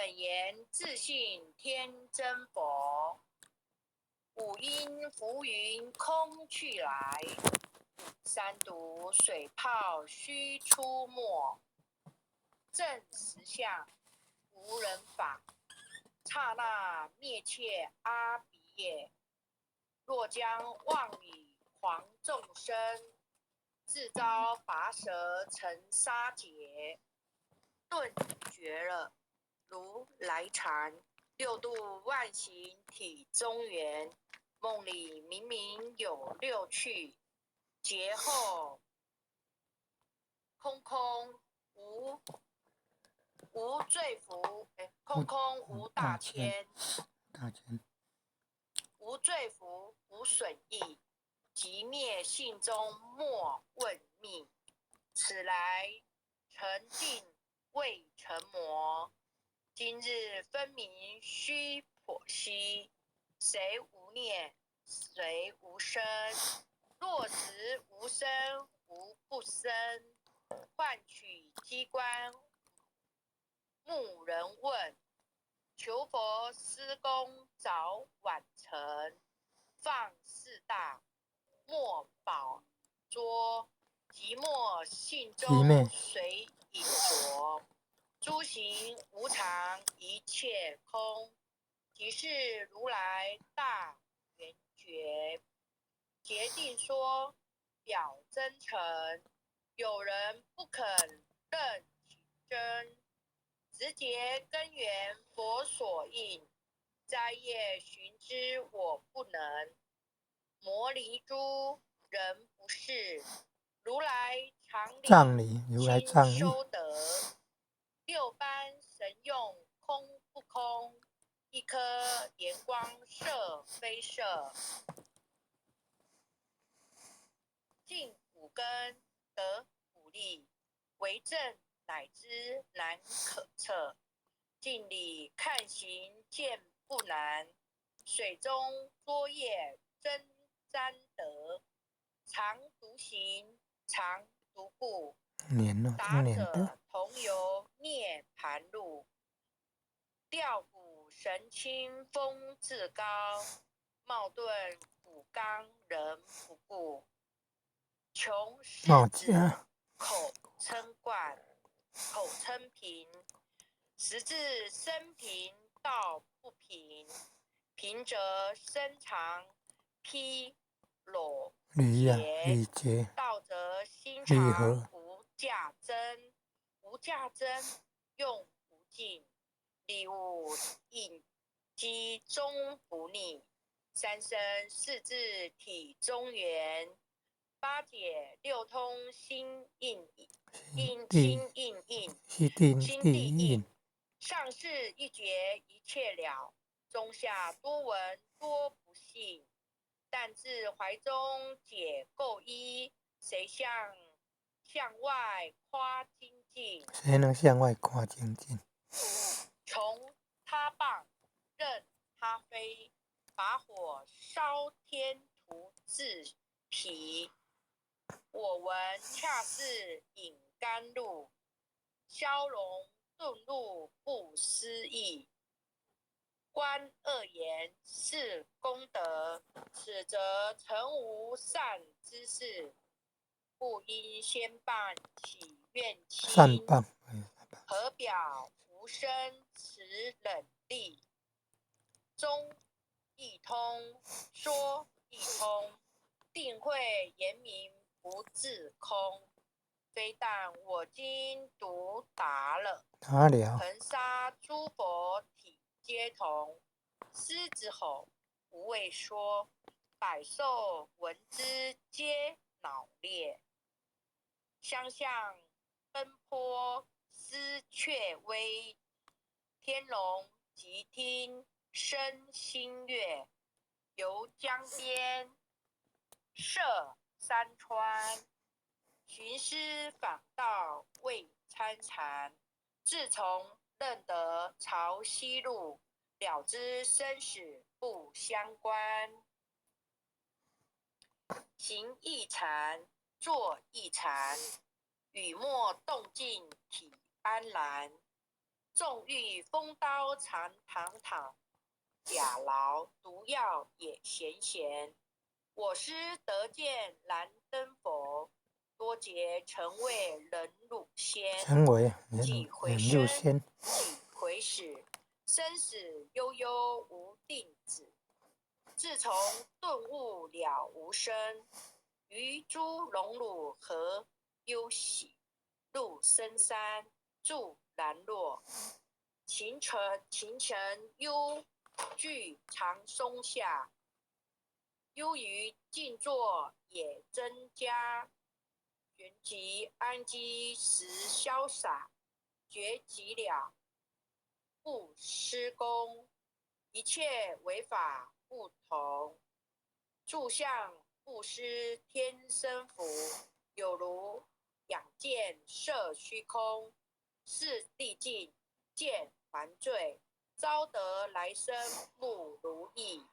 本言自信天真佛，五音浮云空去来，三毒水泡须出没，正实相无人法，刹那灭切阿鼻业。若将妄语狂众生，自招拔舌成杀劫。顿绝了如来禅，六度万行体中原。梦里明明有六趣，劫后空空无罪福，空空无大千，无罪福无损益，即灭性中莫问秘。此来成定未成魔，今日分明须剖析。谁无念，谁无生？若实无生无不生，换取机关牧人问。求佛施功早晚成，放四大莫宝捉。寂寞性中随隐着，诸行无常一切空，即是如来大圆觉。决定说表真诚，有人不肯认其真，直截根源佛所应，摘叶寻之我不能。摩尼珠人不是，如来常理亲收得。六般神用空不空，一颗炎光射非射。尽五根得五力，为正乃知难可测。镜里看行见不难，水中捉叶真沾得。常独行常独步，达者同游涅盘路。吊骨神清风自高，冒顿骨刚人不顾。穷世子口称冠，口称平，实质生平道不平。平则身长披裸节，道则心肠无价珍。无价珍用不尽，礼物应机终不逆。三生四智体中原，八解六通心应应。上士一觉一切了，中下多闻多不信。但自怀中解垢衣，谁向外夸精进？谁能向外夸精进？从他棒任他飞，把火烧天涂自皮。我闻恰似饮甘露，消融顿入不思议。观恶言是功德，此则诚无善之事。不应先办起怨亲，何表无声持冷厉。中一通，说一通，定会言明不自空。非但我今独达了，恒沙诸佛体皆同。狮子吼无畏说，百兽闻之皆恼裂。相向奔波思雀微，天龙即听声心悦。游江边涉山川，寻师访道未参禅。自从认得潮汐路，了知生死不相关。行一禅，坐一禅，雨墨动静体安然。纵欲风刀常堂堂，假劳毒药也咸咸。我师得见燃灯佛，多劫曾为人辱仙。成为几回人生，入仙，几回死，生死悠悠无定止。自从顿悟了无生，于诸荣辱何忧喜？入深山住兰若，晴晨幽居长松下。悠于静坐也增加，旋即安居时潇洒。绝极了不施功，一切违法不同。住相不施天生福，有如仰见摄虚空。是历尽见还罪，遭得来生不如意。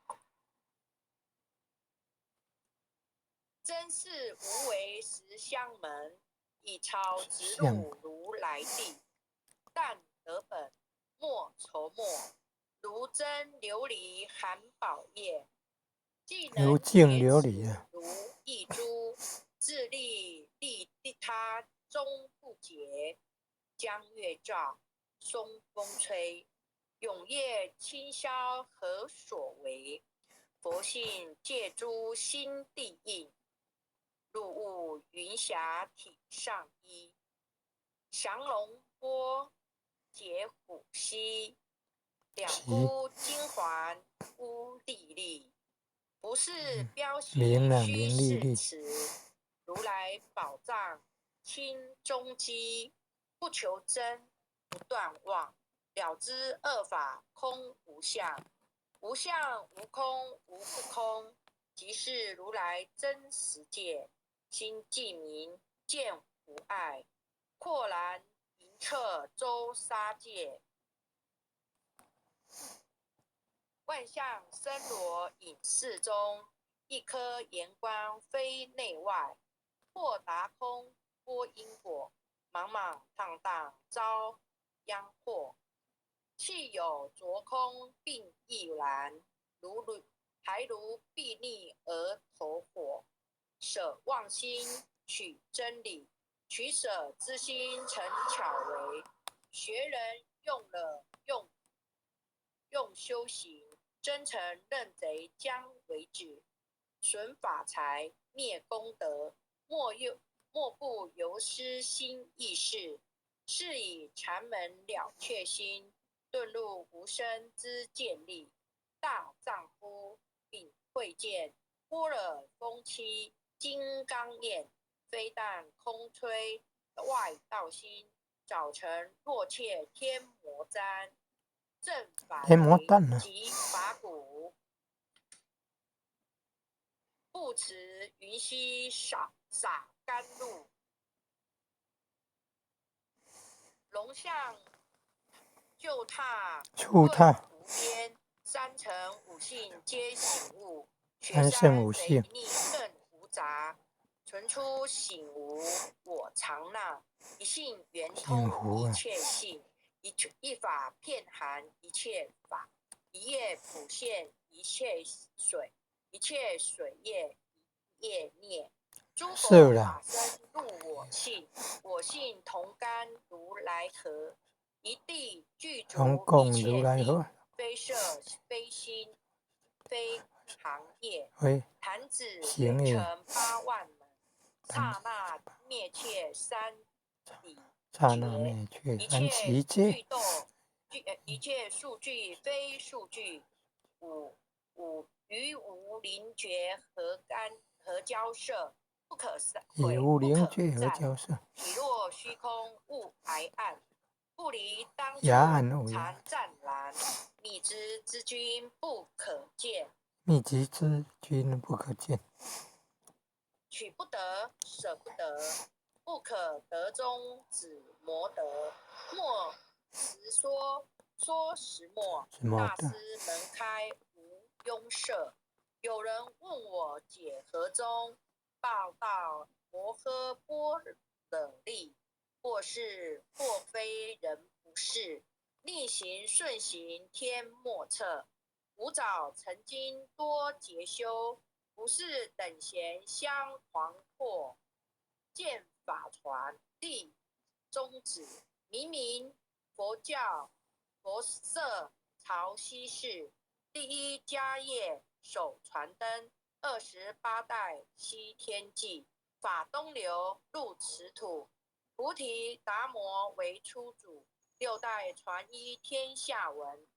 真是无为实相门，一抄直入如来地。但得本莫愁末，如真琉璃含宝叶。既能如镜琉璃啊，如一珠，自利他终不竭。江月照，松风吹，永夜清宵何所为？佛性借诸心地印，入悟云霞体上衣。降龙波解虎溪，两孤金环乌历历。不是标喜虚是词，如来宝藏清中基。不求真，不断妄，了知二法空无相。无相无空无不空，即是如来真实界。心既明，见无碍，阔然明彻周沙界。万象森罗隐世中，一颗炎光非内外。或达空波因果，莽莽荡荡遭殃祸。气有浊空并亦然，还如壁逆而投火。舍妄心取真理，取舍之心成巧为。学人用修行，真诚认贼将为止。损法财，灭功德，莫不由失心意识。是以禅门了却心，遁入无生之见力。大丈夫秉慧见，般若风妻金刚眼。非但空吹外道心，早成若切天魔簪。正法雷及法鼓，不辞云溪洒甘露。龙象就踏触踏无边，三乘五性皆醒悟。三圣五性学山贼逆更无杂，存出醒无我常纳。一性圆通一切性，一法遍含一切法。一叶普现一切水，一切水业一叶孽。诸佛法身入我性，我性同甘如来河。一地具足一切地，非色非心非行业。弹指远程8万门，刹那灭却三奇劫。一切数据非数据，于无灵觉何交涉？不可以无灵觉何交涉？体若虚空物还暗，不离当处常湛然。密之之君不可见，密集之君不可见。取不得，舍不得，不可得中只魔得。莫实说，说实默。大师门开无拥塞。有人问我解何中，报道摩诃般若力。或是或非人不是，逆行顺行天莫测。吾早曾经多劫修，不是等闲相惶惑。见法传立宗旨，明明佛教佛色朝夕事。第一家业守传灯，28代西天际。法东流入此土，菩提达摩为初祖，6代传依天下闻。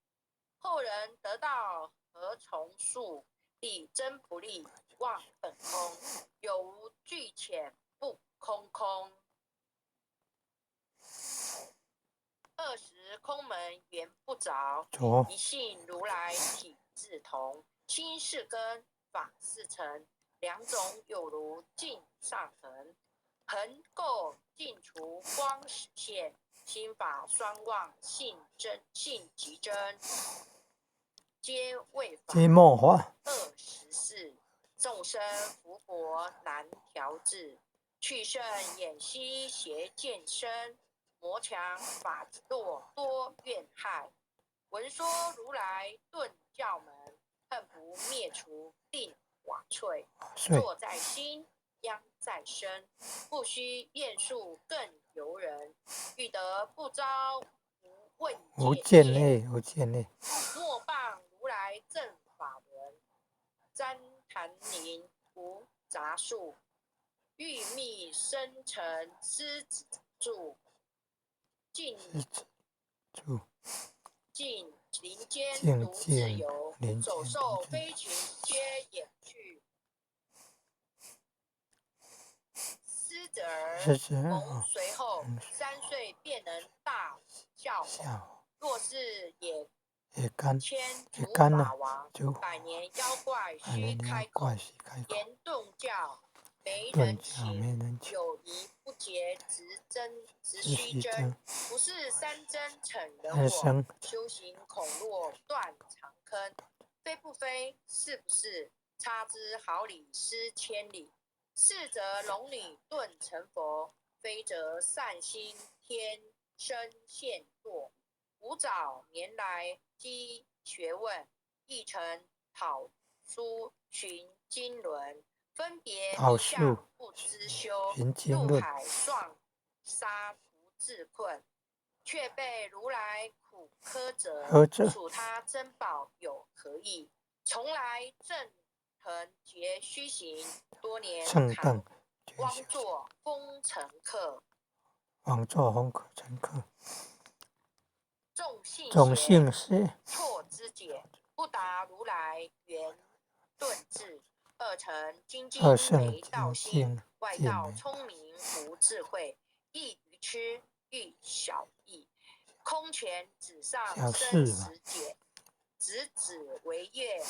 后人得道何从数？理真不立，忘本空。有无俱浅，不空空。20空门缘不着，左一信如来体自同。心是根，法是尘，两种有如镜上痕。痕垢尽除光始现，心法双旺性真性即真。皆为法皆末法， 24众生福薄难调治，去圣眼息邪见深，魔强法弱多怨害。闻说如来顿教门，恨不灭除定瓦瘁。所以坐在心，殃在身，不须验数更由人。欲得不招无问无见见类，无见类，莫谤如来正法轮，旃檀林无杂树，玉密生成狮子柱。尽是指住尽林间静独自静游，林走间独自兽飞禽皆掩去。狮子儿狮子儿蒙随后蒙，3岁便能大叫吼。笑若是也也干千足也干了，法王，就百年妖怪百须年妖开口。怪须开口，言顿教没顿人教没请，人请，有疑不解直只须真。须真，不是三真逞人我，人生修行恐落断肠坑。非不非，是不是，差之毫厘失千里。是则龙女顿成佛，非则善心天生现堕。吾早年来积学问，亦曾讨书寻经纶，分别讨迷相书不知修，寻经入论，海撞沙不自困。却被如来苦苛责，何者属他珍宝有何益？从来正恒节虚行，多年正坎等觉汪修作风尘客。往作红可乘客，众信种邪，姓氏错之解，不达如来圆顿智。二乘精进二圣没道精心，进外见没道聪明无智慧，亦愚痴欲小义。空前纸上小生事嘛，死解，直指为业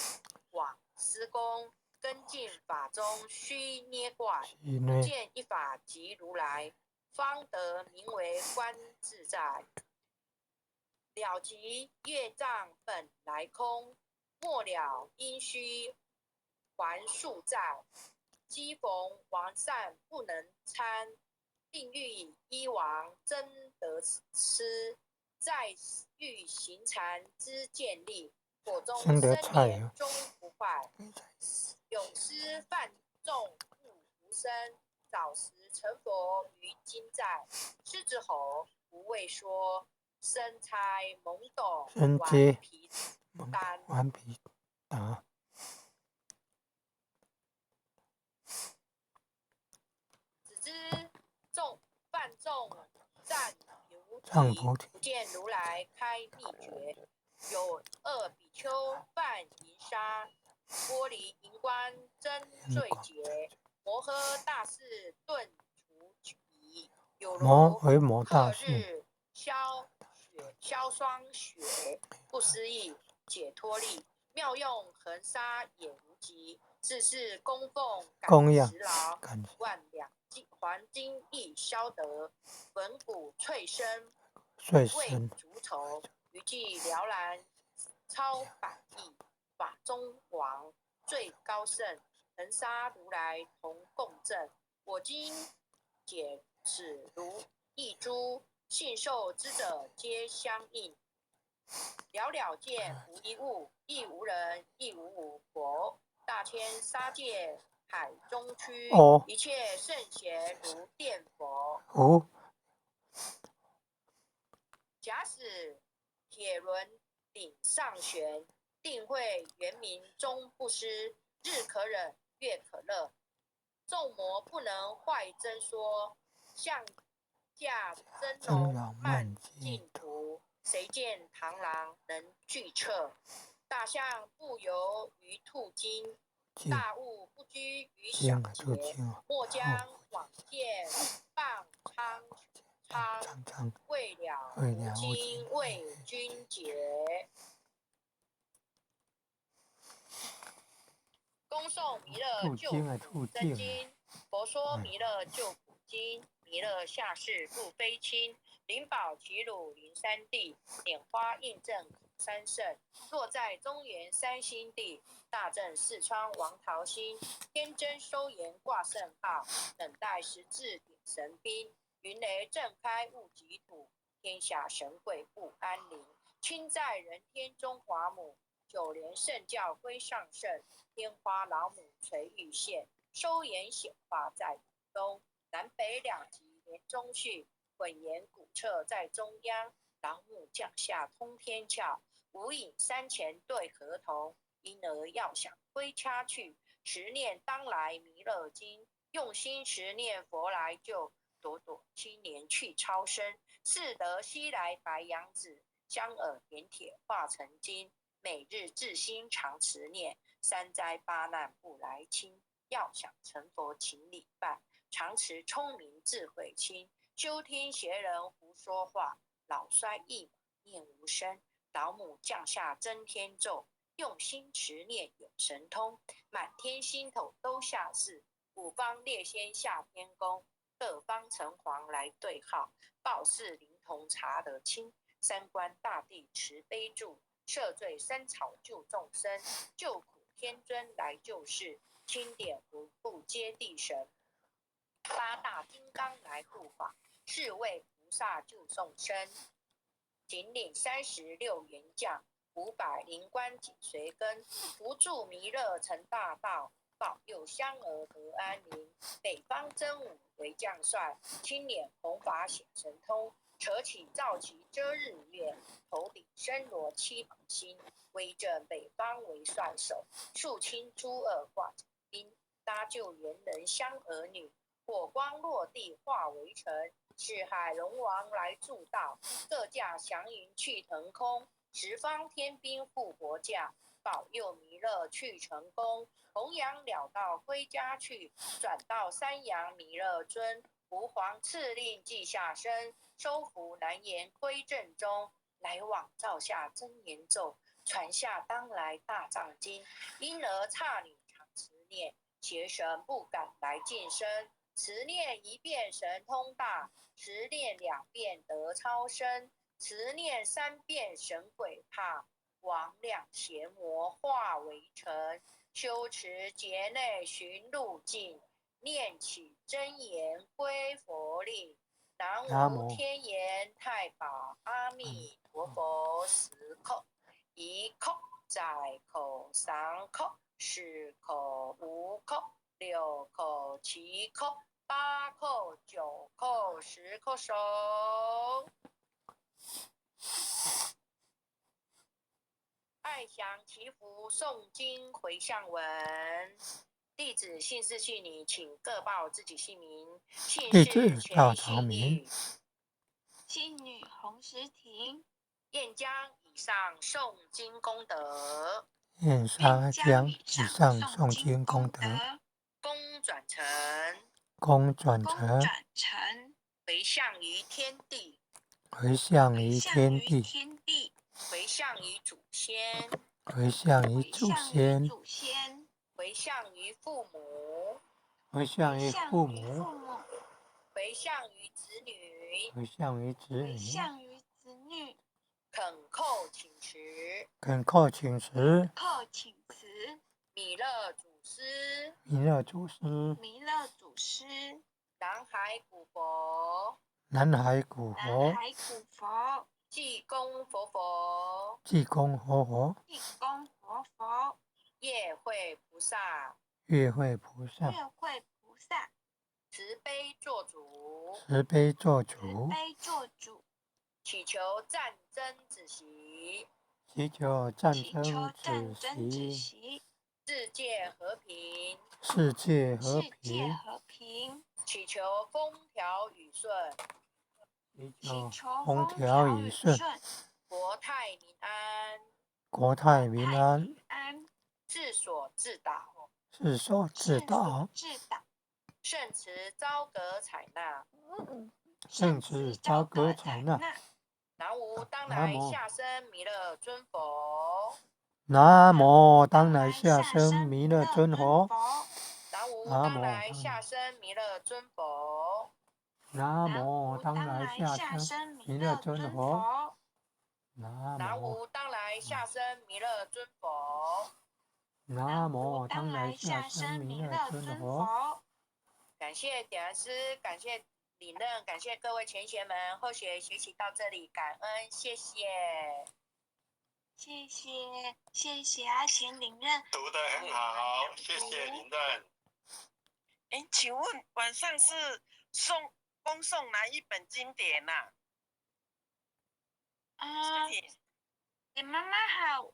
往施功。跟进法中须捏怪，不须内见一法即如来，方得名为观自在。了即业障本来空，末了因须还数债。机逢王善不能参，并欲依王争得失。再欲行禅之见力，火中生得生菜啊，莲终不坏。永失犯众不无生，早时成佛于今在。狮子吼不畏说，身差懵懂顽身皆皮蒙单。顽皮达，只知犯众占菩提，藏菩提，不见如来开秘诀。有2比丘犯淫杀，玻璃银冠真罪劫。摩诃大士顿除疑，有如为魔大克士，日消霜雪，不思议解脱力。妙用恒沙也无极，自是供奉赶供养时劳。感万两黄金亦消得，文骨翠生岁为生足筹。余记辽然超百亿，法中王最高圣，恒沙如来同共振。我今解此如一珠，信受之者皆相应。了了见，无一物，亦无人，亦无佛。大千沙界海中区，一切圣贤如见佛。假使铁轮顶上悬，定会圆明终不失。日可忍，月可乐。众魔不能坏真说，向驾真龙漫净土。谁见螳螂能拒彻？大象不游于兔经，大物不居于小节。莫将往见谤苍，未了无今为君解。恭诵弥勒救苦真经。佛说弥勒救苦经，弥勒下世入非亲。灵宝齐鲁灵山地，拈花印证苦三圣。若在中原三星地，大正四川王桃心。天真收言挂圣号，等待十字点神兵。云雷震开物极土，天下神鬼不安宁。亲在人天中华母，九莲圣教归上圣。天花老母垂玉线，收言显化在雨中。南北两极连中续，混言古彻在中央。老母降下通天窍，无影山前对河童。因而要想归家去，十念当来弥勒经。用心十念佛来救，朵朵青莲去超生。似得西来白杨子，香耳点铁化成金。每日至心常持念，三灾八难不来侵。要想成佛请礼拜，常持聪明智慧亲。休听邪人胡说话，老衰一马念无声。老母降下真天咒，用心持念有神通。满天星斗都下世，五方列仙下天宫。各方城隍来对号，报事灵童查得清。三官大帝慈悲助，赦罪三草救众生。救苦天尊来救世，钦点无不接地神。八大金刚来护法，是为菩萨救众生。仅领36员将，500灵官紧随跟。扶助弥勒成大道，保佑香儿得安宁。北方真武为将帅，青脸红发显神通。扯起皂旗遮日月，头顶身罗七宝星。威震北方为帅首，肃清诸恶挂甲兵。搭救猿人香儿女，火光落地化为尘。赤海龙王来助道，各驾祥云去腾空。十方天兵护国驾，保佑弥勒去成功。弘扬了道归家去，转到三阳弥勒尊。吾皇敕令记下身，收服难言归正中。来往照下真言咒，传下当来大藏经。因而刹女常持念，邪神不敢来近身。持念一遍神通大，持念2遍得超生。持念3遍神鬼怕，魍魉邪魔化为尘。修持劫内寻路径，念起真言归佛令。南无天言太保阿弥陀佛10口，1口在口3口4口5口6口7口8口9口10口手。爱祥祈福诵经回向文。弟子姓氏姓名，请各报自己姓名。姓氏全姓义，姓女洪石婷，愿将以上诵经功德，愿将以上诵经功德，功转成，回向于天地，回向于祖先，回向于祖先，回向于父母，回向于父母，回向于子女，回向于子女，恳叩请辞，弥勒祖师，南海古佛，济公佛佛，济公活佛，济公活佛，夜会菩萨，月会菩萨，月会菩萨，慈悲做主，慈悲做慈主，悲做主，祈求战争止息，祈求战祈求争战争止止息，息，世界和平，世界和世界平，和平，祈求风调雨顺，祈祈求求风风调雨调雨顺，顺，国泰民安，国泰民太安，平安，治所自导，世所自世所导，自导，圣慈昭革采纳。圣慈昭革采纳。南无当南无来下生弥勒尊佛，南无当来来下生弥勒尊佛，南无南无当来下生弥勒尊佛，南南无当无当来来下下生生弥弥勒尊勒尊佛，佛，南无南无当来下生弥勒尊佛。南无当当来来下下生生弥弥勒尊勒尊佛。佛。感谢点燃师，感谢领任，感谢各位前贤们，后学学习到这里，感恩，谢谢。谢谢阿贤领任，读得很好，谢谢林任。请问晚上是恭送哪一本经典呐？你妈妈好。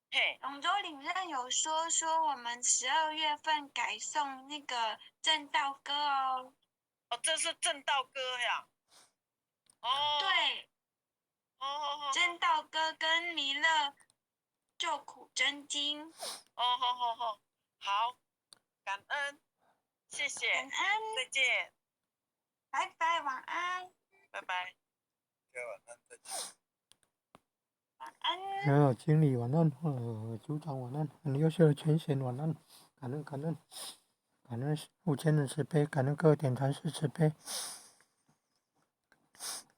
嘿，龙舟领任有说我们12月份改送那个正道歌哦。哦，这是正道歌呀。哦，对，哦，正道歌跟弥勒救苦真经。哦，好，感恩，谢谢，感恩，再见，拜拜，晚安，拜拜。晚安。还有经理晚安，组长晚安，很优秀的全贤晚安，感恩感恩感恩5000人慈悲，感恩各位点传师慈悲，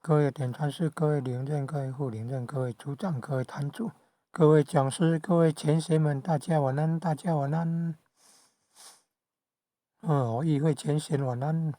各位点传师，各位领任，各位副领任，各位组长，各位坛主，各位讲师，各位前贤们，大家晚安，大家晚安。议会前贤晚安。